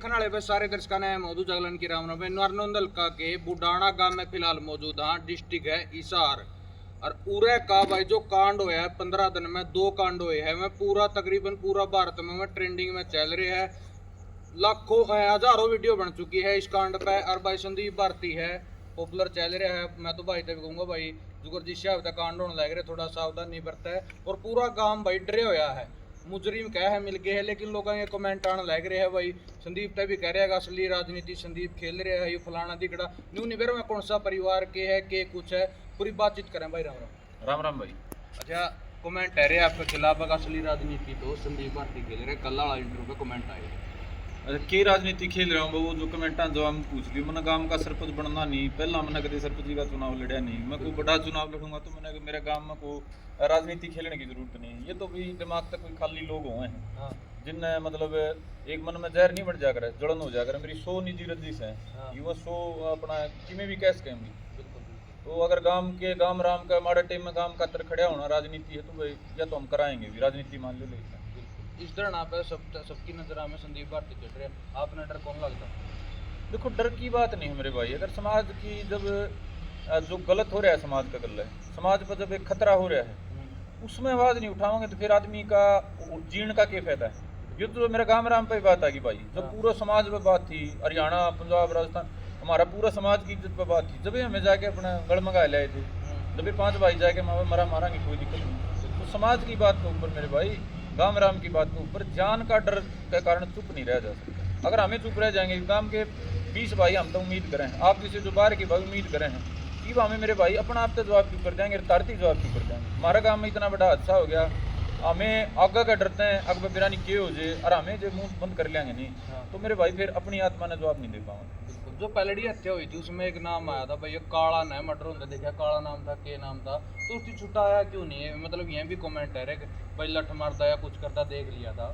देखने वाले सारे दर्शकों ने मौजूद जगलन की राम में नारनौंद हल्का के बुडाना गांव में फिलहाल मौजूद हाँ। डिस्ट्रिक्ट है हिसार और उरे का भाई जो कांड हुआ है 15 दिन में 2 कांड हुए हैं। मैं पूरा तकरीबन पूरा भारत में ट्रेंडिंग में चल रही है। लाखों हजारों वीडियो बन चुकी है इस कांड पे। और भाई संदीप भारती है पॉपुलर चल रहा है। मैं तो भाई तक कहूँगा भाई जुगर जिससे अब तक कांड होने लग रहे थोड़ा सावधान नहीं बरता है। और पूरा गांव भाई डरे होया है। मुजरिम क्या है मिल गए है लेकिन लोगों के कमेंट आने लग रहे हैं भाई संदीप तभी कह रहे हैं असली राजनीति संदीप खेल रहे हैं ये फलाना दिखड़ा न्यू निगर में कौन सा परिवार के है के कुछ है पूरी बातचीत करें भाई। राम राम। राम राम भाई। अच्छा कमेंट है रहे आपके खिलाफ असली राजनीति तो संदीप भारती खेल रहे कल वाला इंटरव्यू पे कमेंट आए। अच्छा के राजनीति खेल रहा हूँ वो जो कमेंटा जो हम पूछ ली मैंने गांव का सरपंच बनना नहीं। पहला मैंने कभी सरपंच का चुनाव लड़ा नहीं। मैं कोई बड़ा चुनाव लड़ूंगा तो मैंने मेरे गांव में को राजनीति खेलने की जरूरत नहीं। ये तो भी दिमाग तक कोई खाली लोग हुए हैं हाँ। जिनने मतलब एक मन में जहर नहीं बढ़ जाकर जलन हो जाकर मेरी 100 निजी रजिश है। हाँ। युवा 100 अपना किमें भी कैस कहेंगी। तो अगर गांव के गांव राम का माड़ा टीम में गांव का तर खड़ा होना राजनीति है तो भाई या तो हम कराएंगे भी राजनीति मान ले लेते इस धरना पे सबकी नजर में संदीप भारती चल रहे हैं। आपने डर कौन लगता? देखो डर की बात नहीं है मेरे भाई। अगर समाज की जब जो गलत हो रहा है समाज का गलत है समाज पर जब एक खतरा हो रहा है उसमें आवाज़ नहीं उठाओगे तो फिर आदमी का जीण का क्या फायदा है। ये तो मेरे गांव राम पे बात आ गई भाई। जब पूरा समाज पे बात थी हरियाणा पंजाब राजस्थान हमारा पूरा समाज की इज्जत पे बात थी जब हमें जाके अपना गढ़ मंगा लाए थे जब 5 भाई जाके मरा मारांगे कोई दिक्कत नहीं। तो समाज की बात के ऊपर मेरे भाई गांव राम की बात के ऊपर जान का डर के कारण चुप नहीं रह जा सकता। अगर हमें चुप रह जाएंगे गांव के 20 भाई हम तो उम्मीद करें आप जिसे जो बाहर के भाई उम्मीद करें हैं कि हमें मेरे भाई अपना आप तो जवाब क्यों कर जाएंगे तारती जवाब क्यों कर जाएंगे। हमारे गांव में इतना बड़ा हादसा हो गया हमें आगे का डरते हैं अग बिरानी के हो जाए और हमें जो मुंह बंद कर लेंगे नहीं तो मेरे भाई फिर अपनी आत्मा ने जवाब नहीं दे पाऊंगा। जो पहलड़ी हत्या हुई थी उसमें एक नाम आया था भाई काला न मर्डर होता देखा काला नाम था के नाम था तो उसकी छुटाया क्यों नहीं है? मतलब ये भी कमेंट है रे भाई लठ मारता या कुछ करता देख लिया था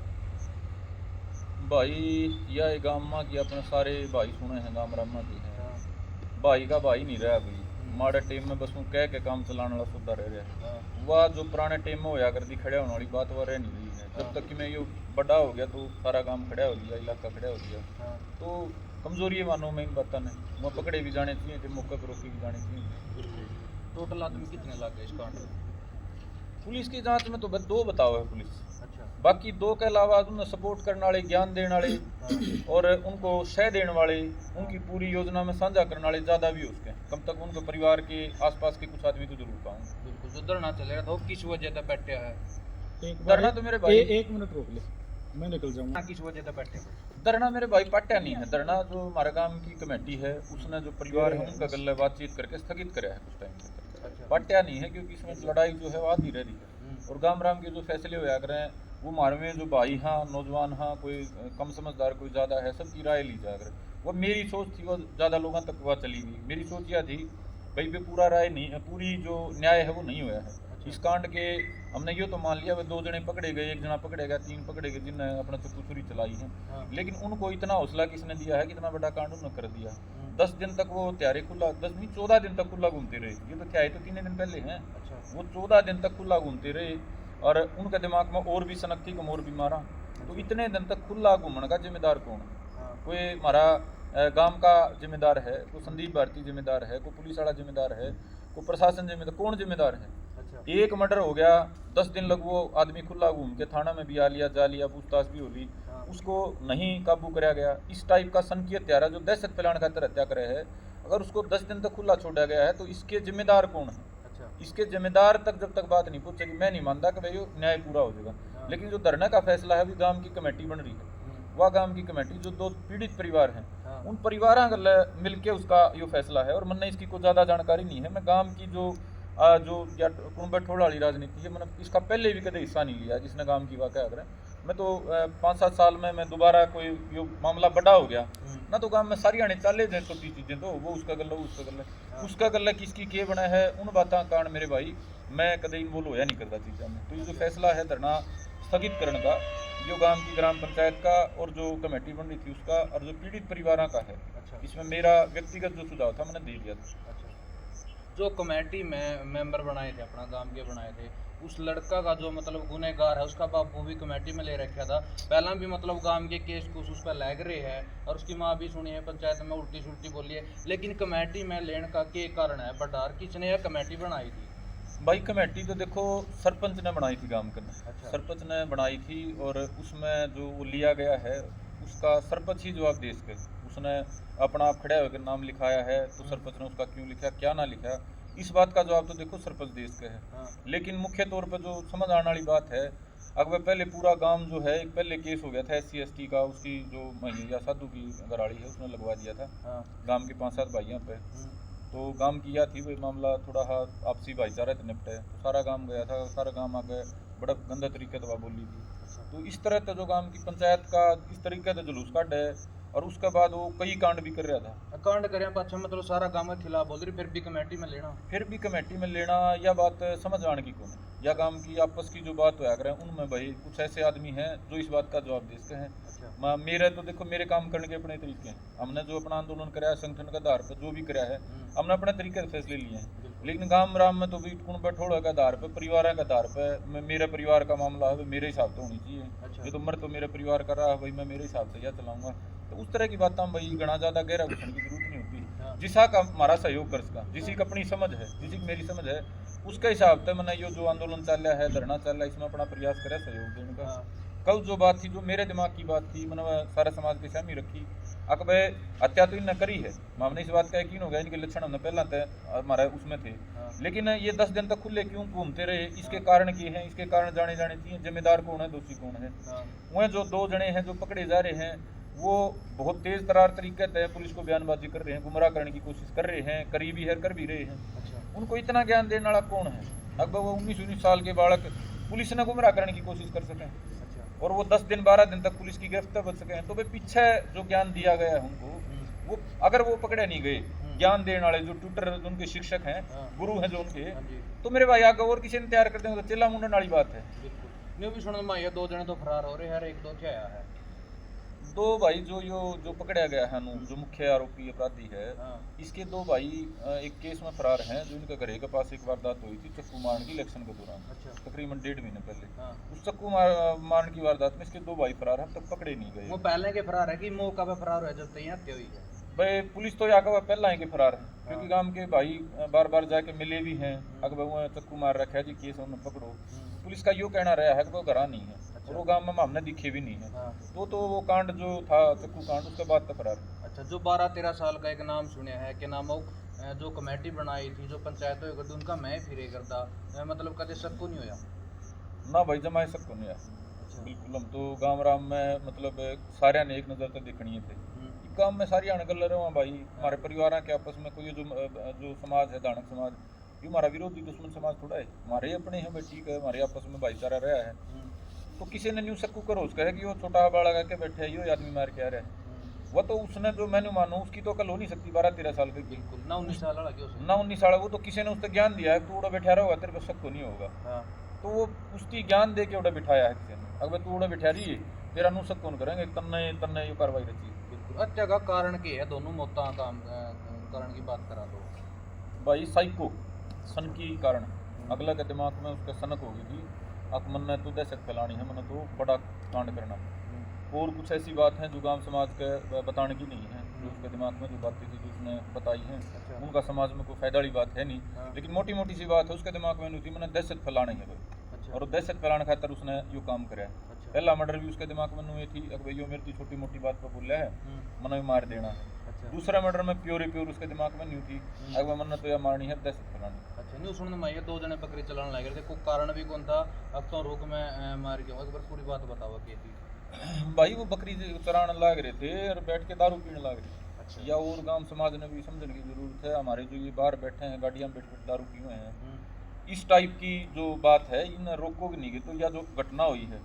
भाई यह गाँव में की अपने सारे भाई सुने हैं गाँव रामा की है भाई का भाई नहीं रहा भाई माड़ा टीम में बस वो कह के काम चलाने वाला सुधा रह रहा है। वह जो पुराने टीम में होया करती खड़े होने वाली बात वह रह नहीं रही है। जब तक कि मैं ये बड़ा हो गया तो सारा काम खड़ा हो गया इलाका खड़ा हो गया तो कमजोरी है मानो मैं बता नहीं वह पकड़े भी जाने चाहिए थे मौके पर रोके भी जाने चाहिए। टोटल आदमी कितने लग गए इस कांड में? पुलिस की जांच में तो 2 बताओ है पुलिस। अच्छा बाकी 2 के अलावा उन्हें सपोर्ट करने वाले ज्ञान देने वाले और उनको शह देने वाले उनकी पूरी योजना में साझा करने वाले ज़्यादा भी उसके कम तक उनके परिवार के आसपास के कुछ आदमी तो जरूर पाऊंगे। बिल्कुल जो धरना चल रहा था वो किस वजह से बैठे है? धरना तो मेरे भाई 1 मिनट रोक ले मैं निकल जाऊंगा। किस वजह से बैठे? धरना मेरे भाई पाट्या नहीं है। धरना जो हमारे गांव की कमेटी है उसने जो परिवार है उनका गले बातचीत करके स्थगित कराया है कुछ टाइम तक। पाट्या नहीं है क्योंकि इसमें लड़ाई जो है वो आती रह रही है और गांव राम के जो फैसले हुआ करें वो हमारे में जो भाई हाँ नौजवान हाँ कोई कम समझदार कोई ज़्यादा है सबकी राय ली जा कर वो मेरी सोच थी वो ज़्यादा लोगों तक वह चली गई। मेरी सोच यह थी भाई पे पूरा राय नहीं पूरी जो न्याय है वो नहीं हुआ है। इस कांड के हमने ये तो मान लिया वे 2 जने पकड़े गए 1 जना पकड़े गया 3 पकड़े गए जिनने अपना चक्कू छुरी चलाई है लेकिन उनको इतना हौसला किसने दिया है कि इतना बड़ा कांड उन्होंने कर दिया। 10 दिन तक वो त्यारे खुला 10 नहीं 14 दिन तक खुला घूमते रहे। ये तो क्या है तो 3 दिन पहले हैं वो 14 दिन तक खुला घूमते रहे और उनके दिमाग में और भी सनक थी कम और भी मारा। तो इतने दिन तक खुला घूमने का जिम्मेदार कौन है? कोई हमारा गांव का जिम्मेदार है कोई संदीप भारती जिम्मेदार है कोई पुलिस वाला जिम्मेदार है कोई प्रशासन जिम्मेदार कौन जिम्मेदार है? एक मर्डर हो गया 10 दिन लग वो आदमी खुला घूम के थाना में भी आ लिया जा लिया पूछताछ भी हो ली उसको नहीं काबू कराया गया। इस टाइप का संकीय हत्यारा जो दहशत फैलाने खातिर हत्या करे है अगर उसको 10 दिन तक खुला छोड़ा गया है तो इसके जिम्मेदार कौन है? इसके जिम्मेदार तक जब तक बात नहीं पूछेगी मैं नहीं मानता कि भाई न्याय पूरा हो जाएगा। लेकिन जो धरना का फैसला है अभी गांव की कमेटी बन रही है वह गांव की कमेटी जो 2 पीड़ित परिवार हैं उन परिवारों का मिलके उसका ये फैसला है और मन ने इसकी कोई ज़्यादा जानकारी नहीं है। मैं गांव की जो या कुंबा ठोड़ वाली राजनीति है मैंने इसका पहले भी कभी हिस्सा नहीं लिया जिसने गांव की वाक़या करें। मैं तो 5-7 साल में मैं दोबारा कोई यो मामला बड़ा हो गया ना तो गांव में सारी आने चाले जाए छोटी चीज़ें तो वो उसका गल्ला किसकी के बना है उन बातों कारण मेरे भाई मैं कभी इन्वॉल्व होया नहीं करता चीज़ों में। तो ये जो फैसला है धरना स्थगित करने का जो गांव की ग्राम पंचायत का और जो कमेटी बन रही थी उसका और जो पीड़ित परिवारों का है इसमें मेरा व्यक्तिगत जो सुझाव था मैंने दे दिया था। जो कमेटी में मेंबर बनाए थे, अपना गांव के बनाए थे, उस लड़का का जो मतलब गुनहगार है उसका बापू भी कमेटी में ले रखा था। पहला भी मतलब गांव के केस कुछ उस पर लग रहे हैं और उसकी माँ भी सुनी है, पंचायत में उल्टी सुल्टी बोली है, लेकिन कमेटी में लेने का क्या कारण है बटार, किसने यह कमेटी बनाई थी? भाई कमेटी तो देखो सरपंच ने बनाई थी गांव के अंदर। अच्छा। सरपंच ने बनाई थी और उसमें जो वो लिया गया है उसका सरपंच ही जवाब दे सके। उसने अपना आप खड़ा होकर नाम लिखाया है तो सरपंच ने उसका क्यों लिखा क्या ना लिखा इस बात का जवाब तो देखो सरपंच देश के है। हाँ। लेकिन मुख्य तौर पर जो समझ आने वाली बात है, अगर पहले पूरा गांव जो है एक पहले केस हो गया था SC/ST का, उसकी जो महिला साधु की घराड़ी है उसने लगवा दिया था। हाँ। गांव के 5-7 भाइयों पे तो गांव की यह थी भाई मामला थोड़ा आपसी भाईचारा से निपटे तो सारा गांव गया था, सारा गांव आगे बड़ा गंदा तरीके से बोली थी। तो इस तरह से जो गांव की पंचायत का इस तरीके से जुलूस काट है और उसके बाद वो कई कांड भी कर रहा था। कांड करे पाछा मतलब सारा गांव के खिलाफ बोल रही, फिर भी कमेटी में लेना, फिर भी कमेटी में लेना यह बात समझ आने की कौन है, या गांव की आपस की जो बात होया करें उनमें भाई कुछ ऐसे आदमी हैं जो इस बात का जवाब दे सकते हैं। अच्छा। मेरे तो देखो मेरे काम करने के अपने तरीके हैं। हमने जो अपना आंदोलन कराया संगठन के आधार पर जो भी कराया है हमने अपने तरीके से फैसले लिए हैं। लेकिन गांव राम में तो भी कुण बैठोड़ा के आधार पर परिवार के आधार पर मेरे परिवार का मामला है मेरे हिसाब से होनी चाहिए। अच्छा। ये तो मर तो मेरे परिवार का रहा भाई मैं मेरे हिसाब से यह चलाऊंगा। तो उस तरह की बात हम भाई गणा ज़्यादा गहरा घुसने की जरूरत नहीं होती। जिसा का हमारा सहयोग कर सका, जिसी की अपनी समझ है, जिसी की मेरी समझ है उसके हिसाब से मैंने ये जो आंदोलन चल रहा है धरना चल रहा है इसमें अपना प्रयास करे सहयोग देने का। कल जो बात थी जो मेरे दिमाग की बात थी मैंने सारे समाज के सामने रखी। अकब हत्या तो इनने करी है, हमने इस बात का यकीन हो गया इनके लक्षण हमने पहला तय हमारा उसमें थे। लेकिन ये 10 दिन तक खुले क्यों घूमते रहे, इसके कारण क्या हैं, इसके कारण जाने चाहिए। जिम्मेदार कौन है, दोषी कौन है? वह जो 2 जने हैं जो पकड़े जा रहे हैं वो बहुत तेज तरार तरीके से पुलिस को बयानबाजी कर रहे हैं, गुमराह करने की कोशिश कर रहे हैं, करीबी है कर भी रहे हैं। अच्छा। उनको इतना ज्ञान देने वाला कौन है? अब वो 19-19 साल के बालक पुलिस ने गुमराह करने की कोशिश कर सकें और वो 10 दिन 12 दिन तक पुलिस की गिरफ्त बच सकें, तो भाई पीछे जो ज्ञान दिया गया है उनको, वो अगर वो पकड़े नहीं गए ज्ञान देने वाले जो ट्यूटर उनके शिक्षक हैं, गुरु हैं जो उनके, तो मेरे भाई आगे और किसी ने तैयार कर देंगे तो चिल्ला मुंडन वाली बात है। नहीं भी सुनो मैं ये 2 जने तो फरार हो रहे हैं, 1-2 क्या आया है? 2 भाई जो पकड़ा गया है जो मुख्य आरोपी अपराधी है, इसके 2 भाई एक केस में फरार हैं। जो इनके घर के पास एक वारदात हुई थी चक्कू मारने की इलेक्शन के दौरान। अच्छा। तकरीबन 1.5 महीने पहले उस चक्कू मारने की वारदात में इसके 2 भाई फरार हैं, अब तक पकड़े नहीं गए। वो पहले के फरार है कि मौका पे फरार हुआ जब तक हत्या हुई है? भाई पुलिस तो यहाँ पहला है कि फरार है, क्योंकि गांव के भाई बार बार जाके मिले भी हैं। अगर वो चक्कू मार रखा है जी केस उन्हें पकड़ो, पुलिस का यो कहना रहा है कि वो घरा नहीं है और वो गांव में हमने दिखे भी नहीं है। तो वो कांड जो था चक्कू कांड उसके बाद तो फरार। अच्छा। जो 12-13 साल का एक नाम सुने है कि नाम जो कमेटी बनाई थी जो पंचायत हो उनका मैं फिरे करता, मतलब कदे शक को नहीं होया ना भाई जमाए सबको नहीं आया। बिल्कुल हम तो गांव राम में मतलब सारे ने एक नज़र से देखनी थे काम में सारी अणगल रहे भाई। हमारे परिवार के आपस में कोई जो समाज है दानक समाज, ये हमारा विरोधी दुश्मन समाज थोड़ा है, हमारे अपने हैं भाई, ठीक है हमारे आपस में भाईचारा रहा है। तो किसी ने न्यू सक्कू करो उसका है कि वो छोटा बाड़ा के बैठे है यो आदमी मार के आ रहा है, वो तो उसने जो मैंने मानो उसकी तो कल हो नहीं सकती 12-13 साल की। बिल्कुल ना 19 साल वाला क्यों ना 19 साल, वो तो किसी ने उसको ज्ञान दिया है तू उड़ा बैठा रहा होगा तेरे को सक्को नहीं होगा। तो वो उसकी ज्ञान दे के उड़ा बिठाया है किसी ने। अगर तू उड़ा बैठा रही है तेरा नु सक्को नहीं करेंगे तन्ने ये कार्रवाई रची। हत्या का कारण क्या है? दोनों मौत का कारण की बात करा दो भाई। साइको सन की कारण अगला के दिमाग में उसका सनक हो गई थी, अब मन ने तो दहशत फैलानी है, मन तो बड़ा कांड करना। और कुछ ऐसी बात हैं जो गांव समाज के बताने की नहीं है, जो उसके दिमाग में जो बातें थी जो उसने बताई हैं उनका समाज में कोई फायदा वाली बात है नहीं, लेकिन मोटी मोटी सी बात है उसके दिमाग में नहीं थी। मैंने दहशत फैलानी है भाई, और दहशत फैलाने खातर उसने यो काम कराया। पहला मर्डर भी उसके दिमाग में नहीं थी, अब यो मेरी छोटी मोटी बात पर बोला है मैंने मार देना है। दूसरा मर्डर में प्योर उसके दिमाग में नहीं थी, अगर मैंने तो यह मारनी है दहशत फैलानी। अच्छा। नहीं सुनने में ये 2 जने बकरी चलाने लगे थे, कोई कारण भी कौन था? अब तो रोक में मार गया, एक बार पूरी बात बताओ क्या थी भाई। वो बकरी चराने लग रहे थे और बैठ के दारू पीने लग रहे थे। अच्छा। या और गांव समाज ने भी समझने की जरूरत है, हमारे जो ये बाहर बैठे हैं गाड़ियाँ बैठ बैठ दारू पी हुए हैं, इस टाइप की जो बात है इन रोकोगे नहीं गए तो या जो घटना हुई है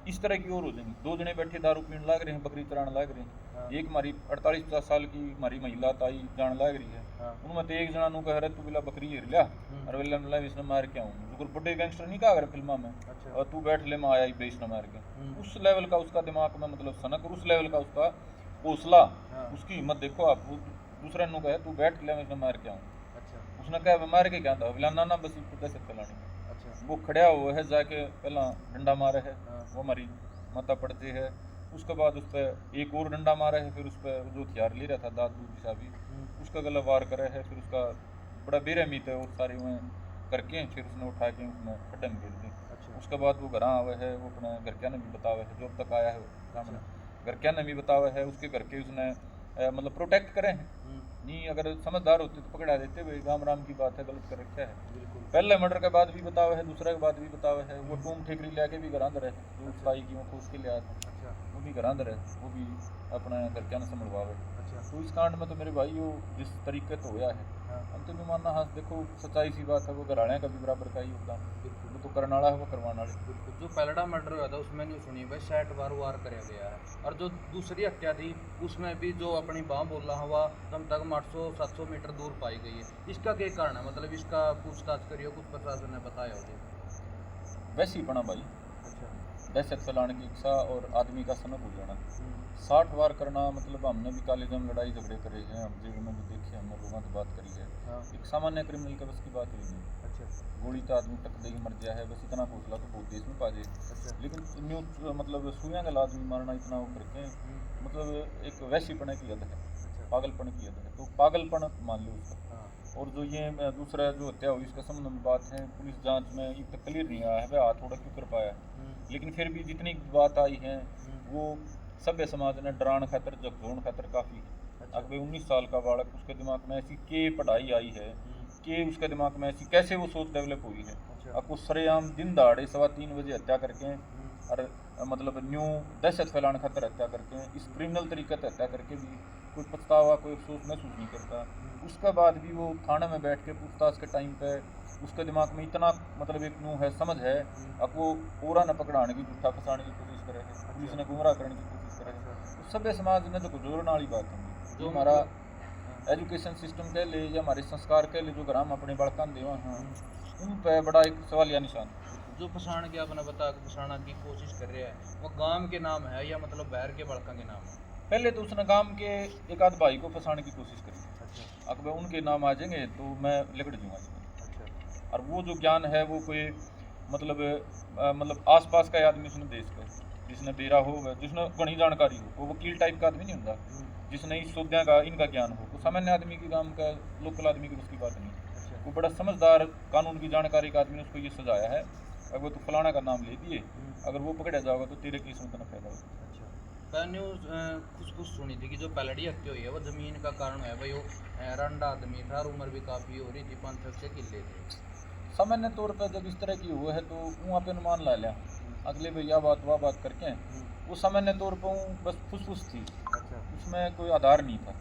इस तरह की और हो जाएंगी। 2 जने बैठे दारू पीने लग रहे हैं, बकरी चराने लग रहे हैं। एक हमारी 48-50 साल की हमारी महिला ताई जान लग रही है, उनमें तो एक जना नु कह रहे तू बिला बकरी हिर लिया और वेला मिला इसने मार के आऊँ, जो बड़े गैंगस्टर नहीं कहा फिल्मा में। अच्छा। और तू बैठ ले मैं आया ही इसने मार के, उस लेवल का उसका दिमाग में मतलब सनक, और उस लेवल का उसका हौसला, उसकी हिम्मत देखो आप। दूसरे नु कहे तू बैठ ले मैं इसने मार के आऊँ, उसने कहा मैं मार के क्या था, बोला ना बस इसको दहशत फैलानी है। अच्छा। वो खड़ा हुआ है, जाके पहला डंडा मारा है, हाँ। वो हमारी माता पड़ती है। उसके बाद उस पर एक और डंडा मारा है, फिर उस पर जो हथियार ले रहा था दाद दूध जैसा भी, उसका गला वार करा है। फिर उसका बड़ा बेरहमी था और सारे वह करके फिर उसने उठा के उसने खड्डे में गिर दी। अच्छा। उसके बाद वो घर आवे है, वो अपने घर क्या ने भी बतावा है, जो अब तक आया है सामने घर क्या ने भी बतावा है। उसके घर के उसने मतलब प्रोटेक्ट करे हैं, नहीं अगर समझदार होते तो पकड़ा देते। भाई राम राम की बात है, गलत कर रखा है। बिल्कुल। पहले मर्डर के बाद भी बतावा है, दूसरे के बाद भी बतावा है। वो टूम ठेकरी लेके भी घर अंदर है, जो पाई की वो उसके लिया अच्छा। वो भी घर अंदर है, वो भी अपना घर क्या न संभलवावे। अच्छा। तो इस कांड में तो मेरे भाई वो जिस तरीके से होया है, हाँ। हम तो भी मानना। हाँ देखो सच्चाई सी बात है, वो घराड़ियाँ का भी बराबर का ही योगदान। बिल्कुल। वो तो करने वाला है, वो करवाने वाले। बिल्कुल। जो पहला मर्डर हुआ था उसमें नहीं सुनी भाई 60 बार वार कराया गया है, और जो दूसरी हत्या थी उसमें भी जो अपनी बाँ बोला हुआ कम से कम 800-700 मीटर दूर पाई गई है। इसका क्या कारण है, मतलब इसका पूछताछ करियो, कुछ प्रशासन ने बताया हो? वैसे ही पड़ा भाई, अच्छा। दहशत फैलाने की इच्छा और आदमी का समय भूल जाना। 60 वार करना मतलब हमने भी कॉलेज में लड़ाई झगड़े करे हैं, हम जेल में भी देखे, हमने लोगों से बात करी है। हाँ। एक सामान्य क्रिमिनल के बस की बात हुई नहीं। अच्छा। गोली तो आदमी तक दे ही मर गया है, बस इतना हौसला तो बहुत देश में पा जाए। अच्छा। लेकिन न्यू मतलब सुइयां का आदमी मारना इतना वो करके मतलब एक वैसीपने की हद है, अच्छा। पागलपन की हद है, तो पागलपन मान लो उसका। हाँ। और जो ये दूसरा जो हत्या हुई इसका संबंध में बात है, पुलिस जांच में ये तक क्लियर नहीं आया है वह हाथ थोड़ा क्यों कर पाया है। लेकिन फिर भी जितनी बात आई है वो सभ्य समाज ने डराने खातर झकझोरने खातर काफ़ी है। अच्छा। अब 19 साल का बालक, उसके दिमाग में ऐसी के पढ़ाई आई है कि उसके दिमाग में ऐसी कैसे वो सोच डेवलप हुई है। अच्छा। अब वो सरेआम दिन दहाड़े 3:15 बजे हत्या करके और मतलब न्यू दहशत फैलाने खातर हत्या करके, इस क्रिमिनल तरीके से हत्या करके भी कोई पछतावा कोई अफसोस महसूस नहीं करता। उसके बाद भी वो थाने में बैठ के पूछताछ के टाइम पे उसके दिमाग में इतना मतलब एक न्यू है समझ है, अब वो पूरा न पकड़ाने की, झूठा फंसाने की कोशिश करे है, पुलिस ने गुमराह करने की कोशिश करे है। तो सभ्य समाज ने जो गुजरने वाली बात है, जो हमारा एजुकेशन सिस्टम के लिए या हमारे संस्कार के लिए जो घर हम अपने बड़का देवा हैं, उन पर बड़ा एक सवालिया निशान। जो फंसाने की आपने बताया कि फंसाना की कोशिश कर रहे हैं, वो गांव के नाम है या मतलब बाहर के बड़का के नाम है? पहले तो उसने गांव के एक आध भाई को फंसाने की कोशिश करी। अच्छा। अगर उनके नाम आ जाएंगे तो मैं लिकड़ दूंगा इसमें। अच्छा। और वो जो ज्ञान है वो कोई मतलब आसपास का आदमी उसने देश का जिसने बेरा हो, जिसने घनी जानकारी हो, वो वकील टाइप का आदमी नहीं होता, जिसने इस सौद्या का इनका ज्ञान हो, वो सामान्य आदमी की काम का लोकल आदमी की उसकी बात नहीं। अच्छा। वो बड़ा समझदार कानून की जानकारी का आदमी ने उसको ये सजाया है, अगर तो फलाना का नाम ले दिए, अगर वो पकड़ा जाओगा तो तेरे केस में तो फायदा होगा। अच्छा। न्यूज़ कुछ सुनी थी कि जो पहलड़ी हत्या हुई है वो ज़मीन का कारण है भाई, वो रंडा आदमी था और उम्र भी काफ़ी हो रही थी, 5-6 किले थे। सामान्य तौर पर जब इस तरह की हुआ है तो वहाँ पे अनुमान ला लिया, अगले भाई यह बात वह बात करके वो सामान्य तौर पर बस फुसफुस थी। अच्छा। उसमें कोई आधार नहीं था,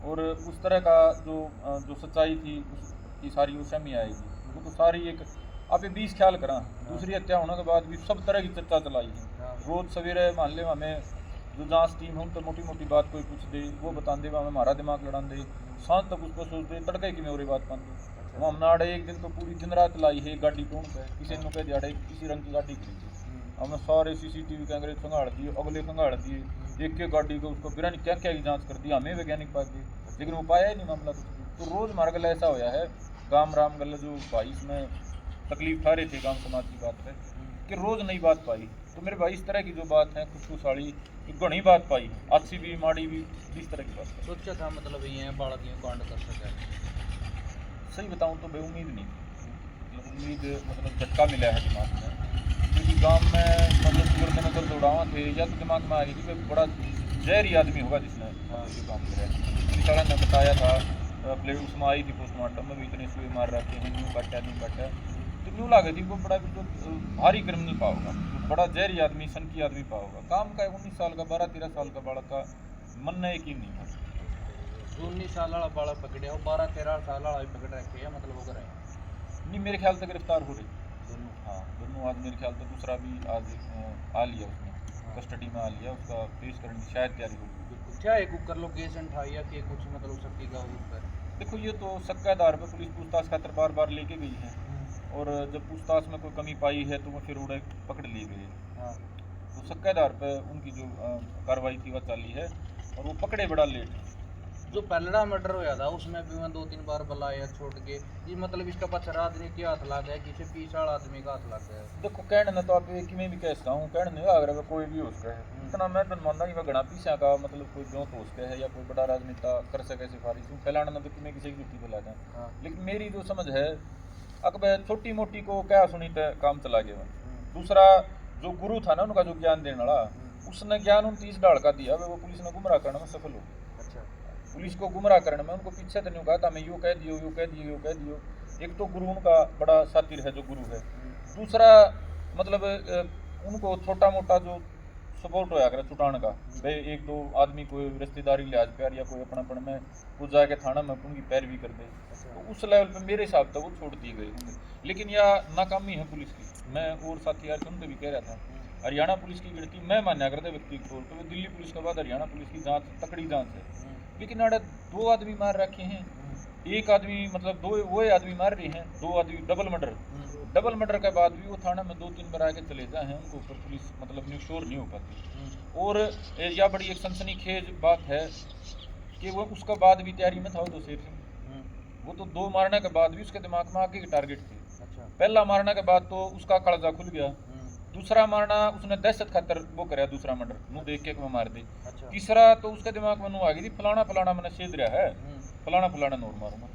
और उस तरह का जो सच्चाई थी उसकी सारी वो सामने आएगी। वो तो सारी एक आप ये 20 ख्याल करा, दूसरी हत्या होने के बाद भी सब तरह की चर्चा चलाई है। रोज़ सवेरे मोहल्ले में हमें जो जांच टीम है उन तो मोटी मोटी बात कोई पूछ दे, वो बता दे, हमें हमारा दिमाग लड़ा दे, सांझ तक उसको सोच दे, तड़के की में और बात पान दे। वो हमने आड़े एक दिन तो पूरी दिन रात लाई है गाड़ी ढूंढ पे, किसी ने कह दिहाड़े किसी रंग की गाड़ी खरीदी, हमने सारे CCTV कैमरे खंगाड़ दिए, अगले खंगाड़ दिए, एक एक गाड़ी को उसको बिना क्या क्या की जाँच कर दी, हमें वैज्ञानिक पा दिए, लेकिन वो पाया ही नहीं मामला कुछ भी। तो रोज़ हमारा गला ऐसा होया है, गाम राम गल जो भाई इसमें तकलीफ खा रहे थे गांव समाज की बात है कि रोज़ नई बात पाई। तो मेरे भाई इस तरह की जो बात है खुशबू साड़ी घनी बात पाई, अच्छी भी माड़ी भी, इस तरह की बात है। सोचा था मतलब ये बालक यूँ कांड कर सके? सही बताऊँ तो बेउम्मीद नहीं, मतलब उम्मीद मतलब झटका मिला है दिमाग में, क्योंकि गांव में मतलब सुगरते में तो दौड़ावा थे, या तो दिमाग में आ गई कि बड़ा जहरी आदमी होगा जिसने ये काम किया। सारा ने बताया था प्लेट उसमें आई थी पोस्टमार्टम में भी इतने सुई मार रखे हैं, न्यू काटा नहीं काटा, तो न्यू लगे थी वो बड़ा भी तो भारी क्रिमिनल पा होगा, बड़ा जहरी आदमी सनकी आदमी पा होगा। काम का 19 साल का 12-13 साल का बालक का मन ने यकीन नहीं है। 19 साल वाला बालक पकड़े हो, 12-13 साल वाला भी पकड़ रखे है, मतलब वो करे नहीं मेरे ख्याल से गिरफ्तार हो रही दोनों। हाँ दोनों आज मेरे ख्याल से, दूसरा भी आज आ लिया उसने कस्टडी में आ लिया, उसका पेश करने की शायद तैयारी होगी। क्या एक कर लोकेशन था या कि कुछ मतलब सकती का उस पर? देखो ये तो शक के आधार पर पुलिस पूछताछ खातर बार बार लेके गई है, और जब पूछताछ में कोई कमी पाई है तो वो फिर उड़े पकड़ ली गई है। हाँ। तो शक के आधार पर उनकी जो कार्रवाई थी वह चाली है, और वो पकड़े बड़ा लेट है। जो पहला मर्डर होया था उसमें भी मैं 2-3 बार बुलाया छोड़ के, ये मतलब इसका पछड़ा आदमी के हाथ लग गया, किसी पीछे वाला आदमी का हाथ लग गया। देखो कहने ना तो आप एक में भी कहता हूँ, कहने नहीं अगर कोई भी हो सकता है इतना मैं तो मानना नहीं घना पीछा का मतलब कोई जो हो सकता है या कोई बड़ा राजनेता कर सके सिफारिश फैलाना ना तो कि मैं किसी की जुट्टी फैलाता है। लेकिन मेरी जो समझ है अकबर छोटी मोटी को क्या सुनी तो काम चला गया। दूसरा जो गुरु था ना उनका जो ज्ञान देने वाला, उसने ज्ञान 29 डाल का दिया, वो पुलिस ने गुमराह करने में सफल हो गई। पुलिस को गुमराह करने में उनको पीछे तो नहीं कहा था मैं यूँ कह दियो यूँ कह दियो यूँ कह दियो। एक तो गुरु उनका बड़ा सातिर है जो गुरु है, दूसरा मतलब उनको छोटा मोटा जो सपोर्ट होया करे छुटाने का भाई एक दो आदमी कोई रिश्तेदारी लिहाज प्यार या कोई अपनापन में वो जाके थाना में उनकी पैरवी कर दे, तो उस लेवल पे मेरे हिसाब से वो छोड़ दिए गए होंगे। लेकिन यह नाकामी है पुलिस की। मैं और साथी यार सुनते भी कह रहा था हरियाणा पुलिस की गिनती मैं मान्या करता व्यक्ति को, तो दिल्ली पुलिस के बाद हरियाणा पुलिस की जांच तकड़ी जांच है। लेकिन अरे 2 आदमी मार रखे हैं, एक आदमी मतलब 2 वो आदमी मार रहे हैं, 2 आदमी डबल मर्डर के बाद भी वो थाना में 2-3 बार आके चले जाए हैं, उनको ऊपर पुलिस मतलब न्यूश्योर नहीं हो पाती। और यह बड़ी एक सनसनीखेज बात है कि वो उसका बाद भी तैयारी में था वो तो शेर सिंह, वो तो 2 मारने के बाद भी उसके दिमाग में आगे के टारगेट थे। पहला मारने के बाद तो उसका कड़जा खुल गया, दूसरा मारना उसने दहशत खातर वो कराया, दूसरा मर्डर मुँह देख के मैं मार दे। तीसरा तो उसके दिमाग में आ गई थी फलाना फलाना मैंने छेद रहा है, फलाना फलाना नोर मारूंगा।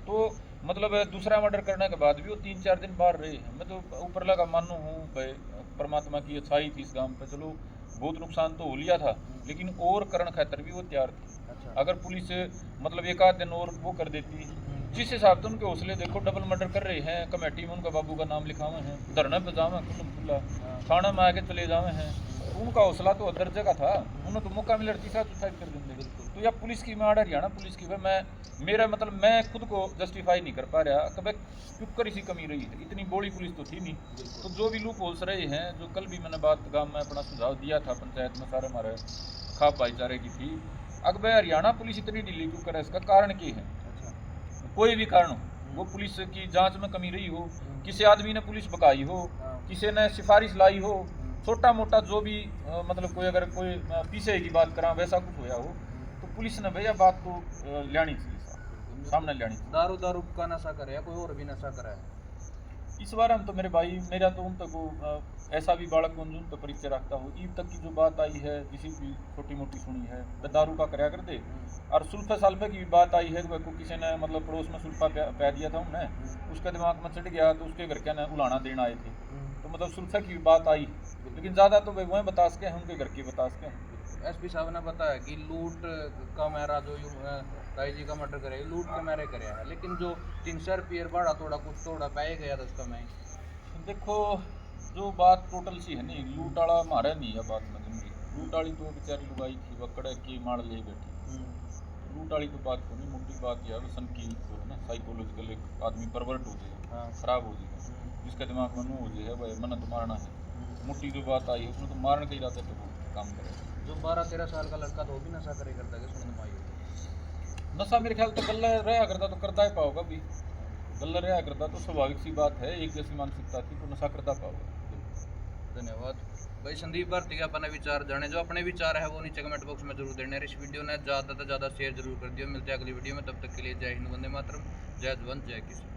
तो मतलब दूसरा मर्डर करने के बाद भी वो 3-4 दिन बाहर रहे हैं। मैं तो ऊपर लगा मानू हूँ भाई परमात्मा की अच्छाई थी इस गांव पे, चलो बहुत नुकसान तो हो लिया था लेकिन और करण खातर भी वो तैयार थी। अगर पुलिस मतलब 1 आध दिन और वो कर देती, जिस हिसाब से उनके हौसले देखो, डबल मर्डर कर रहे हैं, कमेटी में उनका बाबू का नाम लिखा हुआ है, धरने पे जावे खुला थाना में आके चले जावे हैं, उनका हौसला तो अदर जगह था, उन्हें तो मौका मिला तीसरा चौथा कर देंगे। तो यह पुलिस की मैं हरियाणा पुलिस की मैं मेरा मतलब मैं खुद को जस्टिफाई नहीं कर पा रहा कभी क्यों कर इसी कमी रही है, इतनी बड़ी पुलिस तो थी नहीं। तो जो भी लूप होल्स रहे हैं, जो कल भी मैंने बात गाँव में अपना सुझाव दिया था पंचायत में सारे हमारे खाप भाईचारे की थी, अगर हरियाणा पुलिस इतनी ढीली क्यों करे, इसका कारण क्या है? कोई भी कारण हो, वो पुलिस की जांच में कमी रही हो, किसी आदमी ने पुलिस भगाई हो, किसी ने सिफारिश लाई हो, छोटा मोटा जो भी मतलब कोई अगर कोई पीछे की बात करा वैसा कुछ होया हो तो पुलिस ने भैया बात तो लानी चाहिए, सामने लानी चाहिए। दारू का नशा करे या कोई और भी नशा करे, इस बारे में तो मेरे भाई मेरा तो उन तक ऐसा भी बालक उन तो परिचय रखता हूँ। ईद तक की जो बात आई है किसी भी छोटी मोटी सुनी है तो दारू का कराया कर दे, और सुल्फा साल्फे की भी बात आई है कि किसी ने मतलब पड़ोस में सुल्फा पै दिया था उन्हें, उसके दिमाग में चढ़ गया तो उसके घर के ने उलाना देना आए थे, तो मतलब सुल्फा की भी बात आई। लेकिन ज़्यादा तो वही बता सके हैं, उनके घर की बता सके हैं। एसपी साहब ने बताया कि लूट का मेरा जो ताई जी का मर्डर करे लूट के मेरे करे है, लेकिन जो 300 रुपये भाड़ा थोड़ा कुछ थोड़ा पाए गया था उसका मैं देखो जो बात टोटल सी है नहीं, लूट वाला मारा नहीं है बात में जिंदगी, लूट वाली तो बेचारी लुगाई थी वकड़ की मार ले बैठी, लूट वाली तो बात को नहीं, मोटी बात यह सन की जो है ना साइकोलॉजिकल एक आदमी परवर्ट हो जाएगा, खराब हो जाएगा, जिसका दिमाग में नो हो जाए भाई मन तो मारना है, मोटी जो बात आई उसमें तो मारने का इरादा तो काम करेगा। जो 12-13 साल का लड़का तो वो भी नशा करे करता है, सुनने में आई नशा मेरे ख्याल तो गल्ला रहा करता तो करता ही पाओगा भी, गल्ला रहा करता तो स्वाभाविक सी बात है, एक जैसी मानसिकता थी तो नशा करता पाओगा। धन्यवाद भाई संदीप भारती के अपने विचार जाने, जो अपने विचार है वो नीचे कमेंट बॉक्स में जरूर देने। इस वीडियो ने ज़्यादा से ज़्यादा शेयर जरूर कर दिया। मिलते हैं अगली वीडियो में, तब तक के लिए जय हिंद, वंदे मातरम, जय जवान जय किसान।